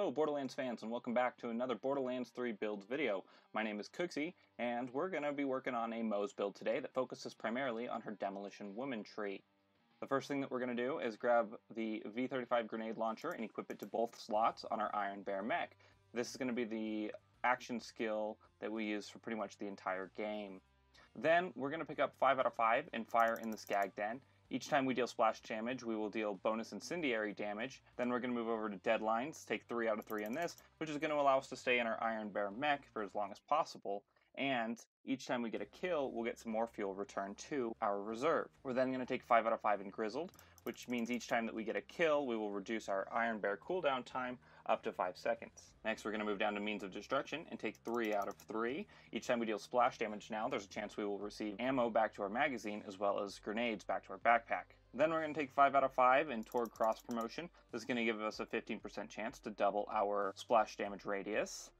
Hello Borderlands fans, and welcome back to another Borderlands 3 build video. My name is Cooksy, and we're going to be working on a Moze build today that focuses primarily on her Demolition woman tree. The first thing that we're going to do is grab the V35 grenade launcher and equip it to both slots on our Iron Bear mech. This is going to be the action skill that we use for pretty much the entire game. Then we're going to pick up 5 out of 5 and fire in the Skag Den. Each time we deal splash damage, we will deal bonus incendiary damage. Then we're going to move over to deadlines, take 3 out of 3 in this, which is going to allow us to stay in our Iron Bear mech for as long as possible. And each time we get a kill, we'll get some more fuel returned to our reserve. We're then going to take 5 out of 5 in Grizzled, which means each time that we get a kill, we will reduce our Iron Bear cooldown time up to 5 seconds. Next, we're going to move down to Means of Destruction and take 3 out of 3. Each time we deal splash damage now, there's a chance we will receive ammo back to our magazine as well as grenades back to our backpack. Then we're going to take 5 out of 5 in Toward Cross Promotion. This is going to give us a 15% chance to double our splash damage radius.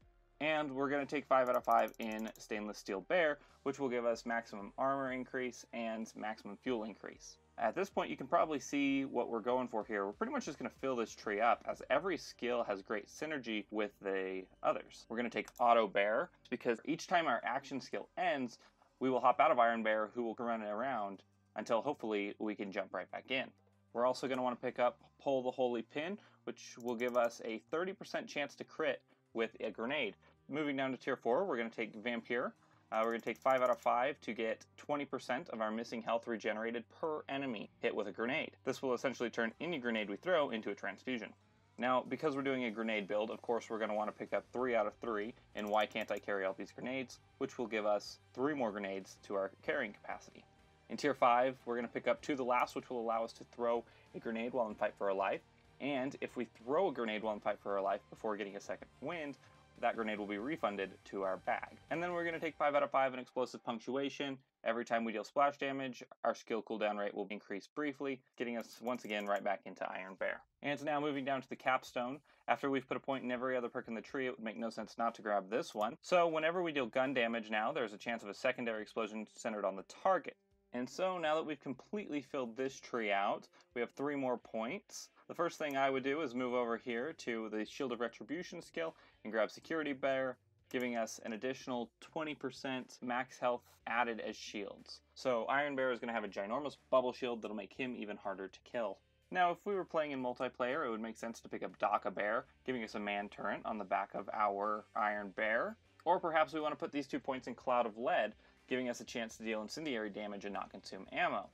And we're going to take 5 out of 5 in Stainless Steel Bear, which will give us maximum armor increase and maximum fuel increase. At this point, you can probably see what we're going for here. We're pretty much just going to fill this tree up, as every skill has great synergy with the others. We're going to take Auto Bear, because each time our action skill ends, we will hop out of Iron Bear, who will run around until hopefully we can jump right back in. We're also going to want to pick up Pull the Holy Pin, which will give us a 30% chance to crit with a grenade. Moving down to tier 4, we're going to take Vampire. We're going to take 5 out of 5 to get 20% of our missing health regenerated per enemy hit with a grenade. This will essentially turn any grenade we throw into a transfusion. Now, because we're doing a grenade build, of course we're going to want to pick up 3 out of 3 in Why Can't I Carry All These Grenades, which will give us 3 more grenades to our carrying capacity. In tier 5, we're going to pick up To the Last, which will allow us to throw a grenade while in Fight for Our Life. And if we throw a grenade while in Fight for Our Life before getting a second wind, that grenade will be refunded to our bag. And then we're going to take 5 out of 5 in Explosive Punctuation. Every time we deal splash damage, our skill cooldown rate will increase briefly, getting us once again right back into Iron Bear. And now moving down to the Capstone. After we've put a point in every other perk in the tree, it would make no sense not to grab this one. So whenever we deal gun damage now, there's a chance of a secondary explosion centered on the target. And so now that we've completely filled this tree out, we have 3 more points. The first thing I would do is move over here to the Shield of Retribution skill and grab Security Bear, giving us an additional 20% max health added as shields. So Iron Bear is going to have a ginormous bubble shield that'll make him even harder to kill. Now, if we were playing in multiplayer, it would make sense to pick up Daka Bear, giving us a man turret on the back of our Iron Bear. Or perhaps we want to put these 2 points in Cloud of Lead, giving us a chance to deal incendiary damage and not consume ammo.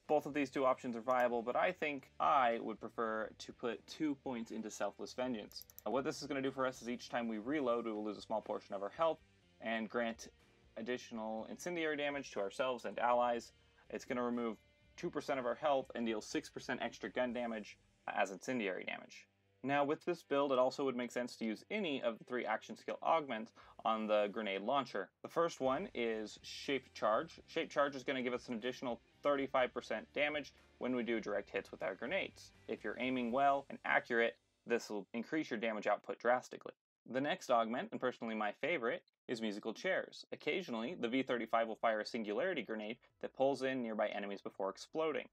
Both of these 2 options are viable, but I think I would prefer to put 2 points into Selfless Vengeance. What this is going to do for us is each time we reload, we will lose a small portion of our health and grant additional incendiary damage to ourselves and allies. It's going to remove 2% of our health and deal 6% extra gun damage as incendiary damage. Now, with this build, it also would make sense to use any of the 3 action skill augments on the grenade launcher. The first one is Shaped Charge. Shaped Charge is going to give us an additional 35% damage when we do direct hits with our grenades. If you're aiming well and accurate, this will increase your damage output drastically. The next augment, and personally my favorite, is Musical Chairs. Occasionally, the V35 will fire a singularity grenade that pulls in nearby enemies before exploding.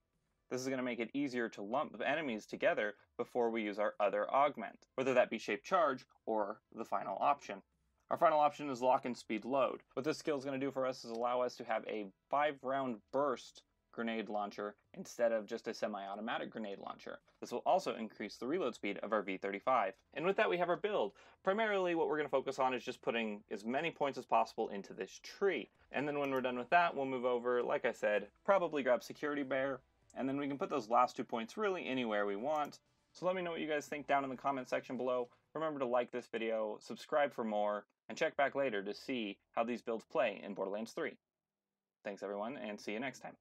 This is going to make it easier to lump enemies together before we use our other augment, whether that be Shaped Charge or the final option. Our final option is Lock and Speed Load. What this skill is going to do for us is allow us to have a 5-round burst grenade launcher instead of just a semi-automatic grenade launcher. This will also increase the reload speed of our V35. And with that, we have our build. Primarily, what we're going to focus on is just putting as many points as possible into this tree. And then when we're done with that, we'll move over, like I said, probably grab Security Bear, and then we can put those last 2 points really anywhere we want. So let me know what you guys think down in the comment section below. Remember to like this video, subscribe for more, and check back later to see how these builds play in Borderlands 3. Thanks everyone, and see you next time.